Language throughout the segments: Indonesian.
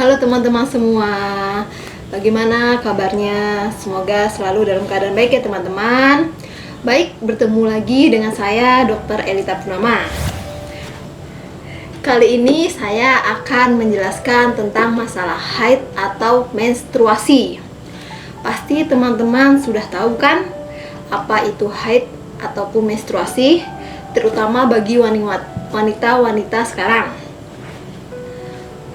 Halo teman-teman semua, bagaimana kabarnya? Semoga selalu dalam keadaan baik ya teman-teman. Baik, bertemu lagi dengan saya Dr. Elita Purnama. Kali ini saya akan menjelaskan tentang masalah haid atau menstruasi. Pasti teman-teman sudah tahu kan apa itu haid ataupun menstruasi, terutama bagi wanita-wanita sekarang.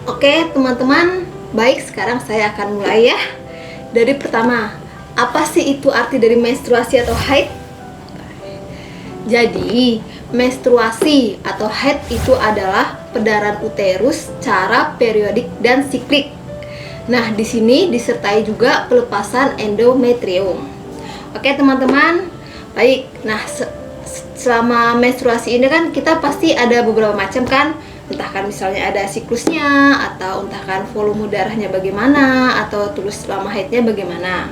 Oke teman-teman, baik, sekarang saya akan mulai ya. Dari pertama, apa sih itu arti dari menstruasi atau haid? Jadi, menstruasi atau haid itu adalah perdarahan uterus secara periodik dan siklik. Nah, di sini disertai juga pelepasan endometrium. Oke teman-teman, baik. Nah, selama menstruasi ini kan kita pasti ada beberapa macam kan, entah kan misalnya ada siklusnya, atau entah kan volume darahnya bagaimana, atau terus selama haidnya bagaimana.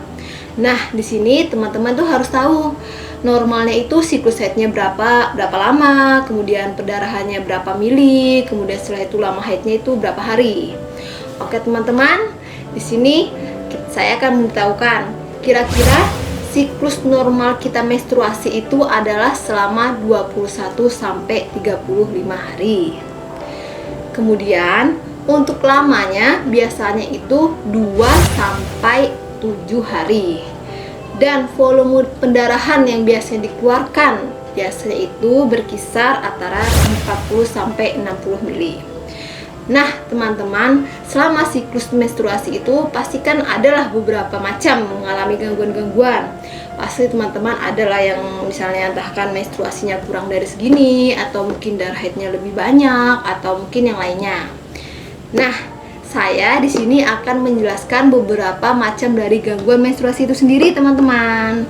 Nah, di sini teman-teman tuh harus tahu normalnya itu siklus haidnya berapa lama, kemudian perdarahannya berapa mili, kemudian setelah itu lama haidnya itu berapa hari. Oke teman-teman, di sini saya akan memberitahukan kira-kira siklus normal kita menstruasi itu adalah selama 21 sampai 35 hari. Kemudian untuk lamanya biasanya itu 2 sampai 7 hari. Dan volume pendarahan yang biasanya dikeluarkan biasanya itu berkisar antara 40 sampai 60 mili. Nah, teman-teman, selama siklus menstruasi itu pastikan adalah beberapa macam mengalami gangguan-gangguan. Pasti teman-teman adalah yang misalnya entahkan menstruasinya kurang dari segini, atau mungkin darah haidnya lebih banyak, atau mungkin yang lainnya. Nah, saya di sini akan menjelaskan beberapa macam dari gangguan menstruasi itu sendiri, teman-teman.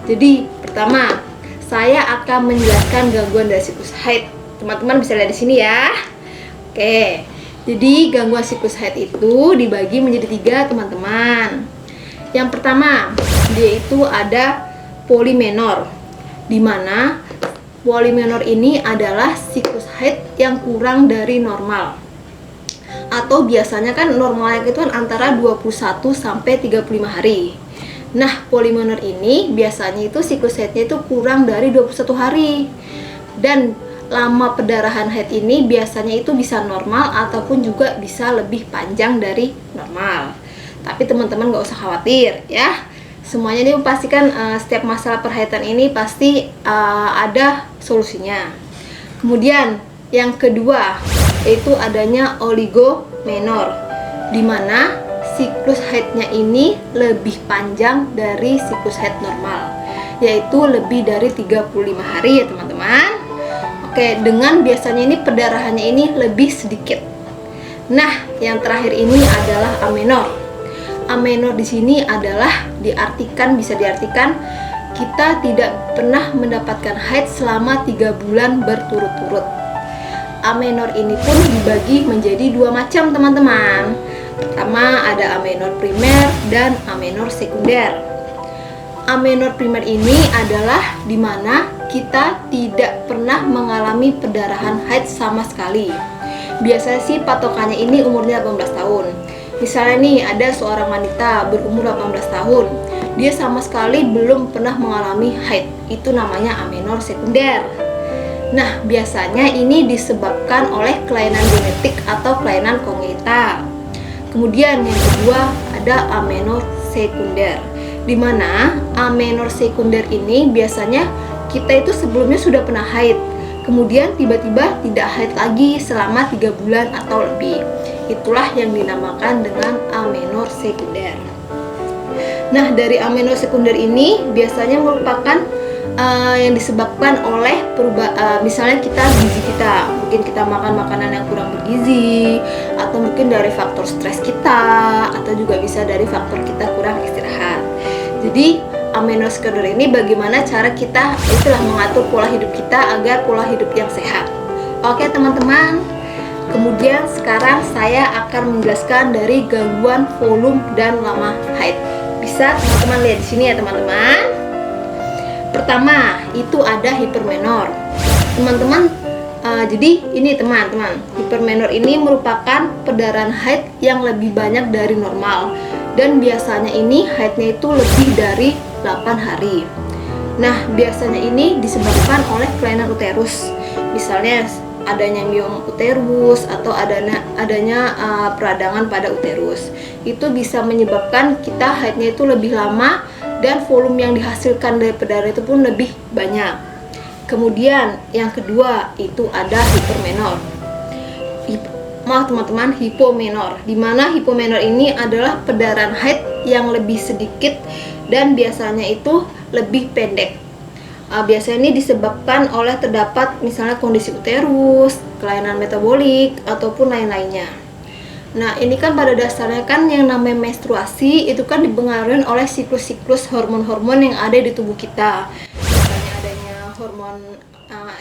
Jadi, pertama, saya akan menjelaskan gangguan dari siklus haid. Teman-teman bisa lihat di sini ya. Oke. Jadi gangguan siklus haid itu dibagi menjadi 3 teman-teman. Yang pertama, dia itu ada polimenor, di mana polimenor ini adalah siklus haid yang kurang dari normal. Atau biasanya kan normalnya itu kan antara 21 sampai 35 hari. Nah, polimenor ini biasanya itu siklus haidnya itu kurang dari 21 hari. Dan lama perdarahan haid ini biasanya itu bisa normal ataupun juga bisa lebih panjang dari normal. Tapi teman-teman gak usah khawatir ya. Semuanya ini pastikan setiap masalah perhaidan ini pasti ada solusinya. Kemudian yang kedua yaitu adanya oligomenor, di mana siklus haidnya ini lebih panjang dari siklus haid normal, yaitu lebih dari 35 hari ya teman-teman. Oke, dengan biasanya ini perdarahannya ini lebih sedikit. Nah, yang terakhir ini adalah amenor. Amenor di sini adalah bisa diartikan kita tidak pernah mendapatkan haid selama 3 bulan berturut-turut. Amenor ini pun dibagi menjadi 2 macam, teman-teman. Pertama ada amenor primer dan amenor sekunder. Amenor primer ini adalah di mana kita tidak pernah mengalami perdarahan haid sama sekali. Biasanya sih patokannya ini umurnya 18 tahun. Misalnya nih ada seorang wanita berumur 18 tahun, dia sama sekali belum pernah mengalami haid. Itu namanya amenor sekunder. Nah, biasanya ini disebabkan oleh kelainan genetik atau kelainan kongenital. Kemudian yang kedua ada amenor sekunder, di mana amenor sekunder ini biasanya kita itu sebelumnya sudah pernah haid, kemudian tiba-tiba tidak haid lagi selama 3 bulan atau lebih. Itulah yang dinamakan dengan amenor sekunder. Nah, dari amenor sekunder ini biasanya merupakan yang disebabkan oleh misalnya gizi kita, mungkin kita makan makanan yang kurang bergizi, atau mungkin dari faktor stres kita, atau juga bisa dari faktor kita kurang istirahat. Jadi amenor sekunder ini bagaimana cara kita itulah mengatur pola hidup kita agar pola hidup yang sehat. Oke teman-teman, kemudian sekarang saya akan menjelaskan dari gangguan volume dan lama haid. Bisa teman-teman lihat di sini ya teman-teman. Pertama itu ada hipermenor. Teman-teman Jadi ini teman-teman, hipermenor ini merupakan perdarahan haid yang lebih banyak dari normal, dan biasanya ini haidnya itu lebih dari 8 hari. Nah, biasanya ini disebabkan oleh kelainan uterus, misalnya adanya miom uterus atau adanya peradangan pada uterus. Itu bisa menyebabkan kita haidnya itu lebih lama dan volume yang dihasilkan dari perdarahan itu pun lebih banyak. Kemudian yang kedua itu ada hipermenor. Maaf teman-teman, hipomenor. Dimana hipomenor ini adalah perdarahan haid yang lebih sedikit dan biasanya itu lebih pendek. Biasanya ini disebabkan oleh terdapat misalnya kondisi uterus, kelainan metabolik ataupun lain-lainnya. Nah, ini kan pada dasarnya kan yang namanya menstruasi itu kan dipengaruhi oleh siklus-siklus hormon-hormon yang ada di tubuh kita. Misalnya adanya hormon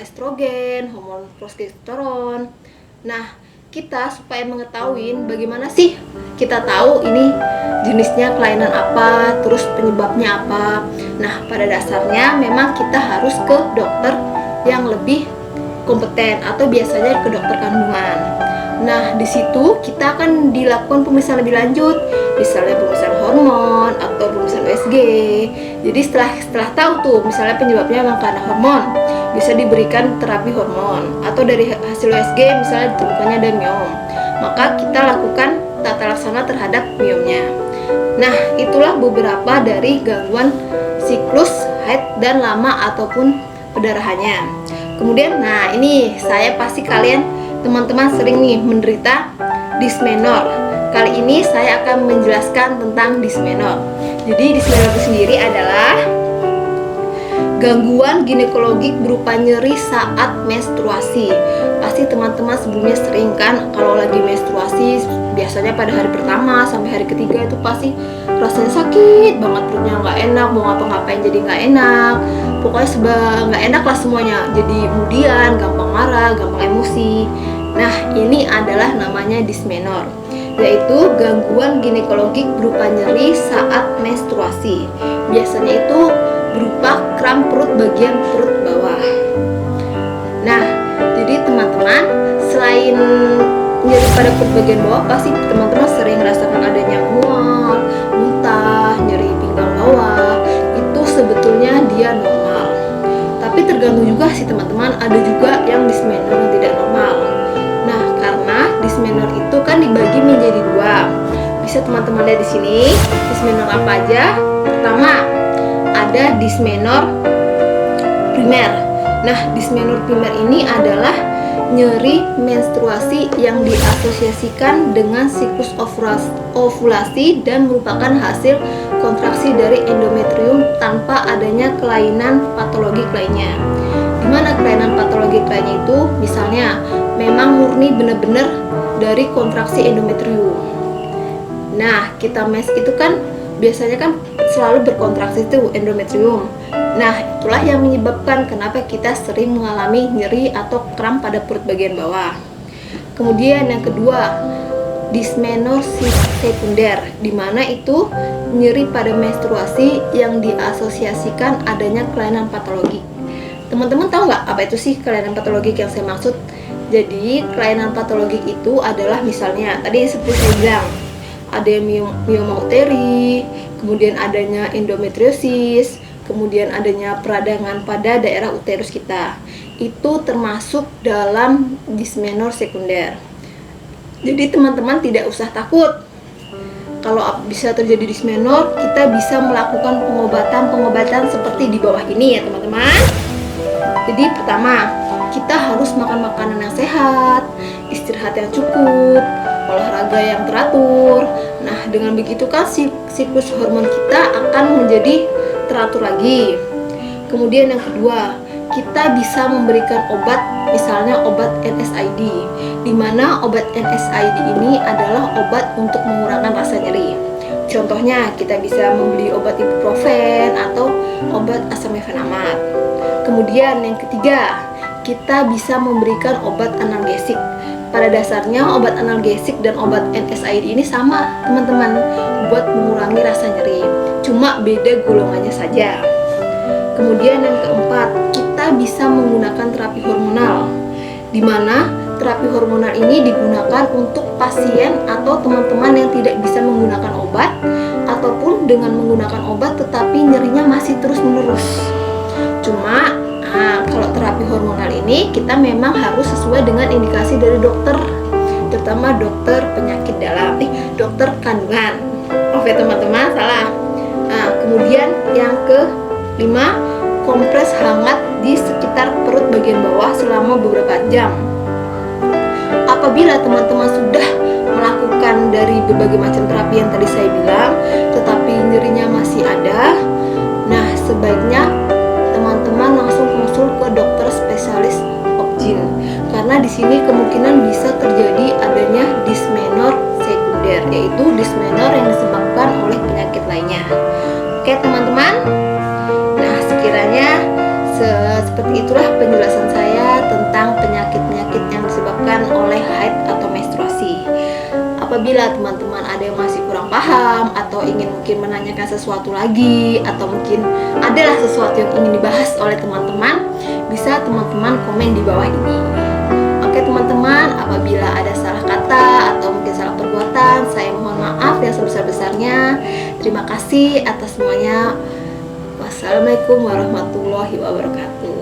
estrogen, hormon progesteron. Nah, kita supaya mengetahui bagaimana sih kita tahu ini jenisnya kelainan apa, terus penyebabnya apa. Nah, pada dasarnya memang kita harus ke dokter yang lebih kompeten atau biasanya ke dokter kandungan. Nah, di situ kita akan dilakukan pemeriksaan lebih lanjut, misalnya pemeriksaan hormon atau pemeriksaan USG. Jadi setelah tahu tuh misalnya penyebabnya memang karena hormon, bisa diberikan terapi hormon, atau dari hasil USG misalnya ditemukannya ada miom, maka kita lakukan tata laksana terhadap miomnya. Nah, itulah beberapa dari gangguan siklus haid dan lama ataupun perdarahannya. Kemudian, nah ini saya pasti kalian teman-teman sering nih menderita dismenor. Kali ini saya akan menjelaskan tentang dismenor. Jadi dismenor itu sendiri adalah gangguan ginekologik berupa nyeri saat menstruasi. Pasti teman-teman sebelumnya sering kan kalau lagi menstruasi, biasanya pada hari pertama sampai hari ketiga itu pasti rasanya sakit banget, perutnya nggak enak, mau ngapa-ngapain jadi nggak enak, pokoknya nggak enak lah semuanya, jadi kemudian gampang marah, gampang emosi. Nah, ini adalah namanya dismenor, yaitu gangguan ginekologik berupa nyeri saat menstruasi. Biasanya itu berupa kram perut bagian perut bawah. Nah, jadi teman-teman, selain nyeri pada perut bagian bawah, pasti teman-teman sering merasakan adanya mual, muntah, nyeri pinggang bawah. Itu sebetulnya dia normal. Tapi tergantung juga sih teman-teman, ada juga yang dismenor yang tidak normal. Nah, karena dismenor itu kan dibagi menjadi dua. Bisa teman-teman lihat di sini, dismenor apa aja? Pertama, ada dismenor primer. Nah, dismenor primer ini adalah nyeri menstruasi yang diasosiasikan dengan siklus ovulasi dan merupakan hasil kontraksi dari endometrium tanpa adanya kelainan patologik lainnya. Dimana kelainan patologik lainnya itu misalnya memang murni benar-benar dari kontraksi endometrium. Nah, kita mens itu kan biasanya kan selalu berkontraksi itu endometrium. Nah, itulah yang menyebabkan kenapa kita sering mengalami nyeri atau kram pada perut bagian bawah. Kemudian yang kedua, dismenor sekunder, dimana itu nyeri pada menstruasi yang diasosiasikan adanya kelainan patologik. Teman-teman tahu nggak apa itu sih kelainan patologik yang saya maksud? Jadi kelainan patologik itu adalah misalnya tadi seperti saya bilang, ada mioma uteri, kemudian adanya endometriosis, kemudian adanya peradangan pada daerah uterus kita. Itu termasuk dalam dismenor sekunder. Jadi teman-teman tidak usah takut. Kalau bisa terjadi dismenor, kita bisa melakukan pengobatan seperti di bawah ini ya teman-teman. Jadi pertama, kita harus makan makanan yang sehat, istirahat yang cukup, olahraga yang teratur. Nah, dengan begitu kan siklus hormon kita akan menjadi teratur lagi. Kemudian yang kedua, kita bisa memberikan obat, misalnya obat NSAID, di mana obat NSAID ini adalah obat untuk mengurangi rasa nyeri. Contohnya, kita bisa membeli obat ibuprofen atau obat asamefenamat. Kemudian yang ketiga, kita bisa memberikan obat analgesik. Pada dasarnya obat analgesik dan obat NSAID ini sama teman-teman, buat mengurangi rasa nyeri, cuma beda golongannya saja. Kemudian yang keempat, kita bisa menggunakan terapi hormonal. di mana terapi hormonal ini digunakan untuk pasien atau teman-teman yang tidak bisa menggunakan obat ataupun dengan menggunakan obat tetapi nyerinya masih terus-menerus. Cuma kalau terapi hormonal ini kita memang harus sesuai dengan indikasi dari dokter, terutama dokter penyakit dalam, dokter kandungan. Oke teman-teman, salah. Kemudian yang kelima, kompres hangat di sekitar perut bagian bawah selama beberapa jam. Apabila teman-teman sudah melakukan dari berbagai macam terapi yang tadi saya bilang, tetapi nyerinya masih ada, nah sebaiknya teman-teman langsung konsul ke dokter spesialis obgyn, karena di sini kemungkinan bisa terjadi adanya dismenor sekunder, yaitu dismenor yang disebabkan oleh penyakit lainnya. Oke teman-teman, nah sekiranya seperti itulah penjelasan saya tentang penyakit-penyakit yang disebabkan oleh haid atau menstruasi. Apabila teman-teman ada yang masih kurang paham atau ingin mungkin menanyakan sesuatu lagi, atau mungkin adalah sesuatu yang ingin dibahas oleh teman-teman, bisa teman-teman komen di bawah ini. Oke teman-teman, apabila ada salah kata atau mungkin salah perbuatan, saya mohon maaf yang sebesar-besarnya. Terima kasih atas semuanya. Wassalamualaikum warahmatullahi wabarakatuh.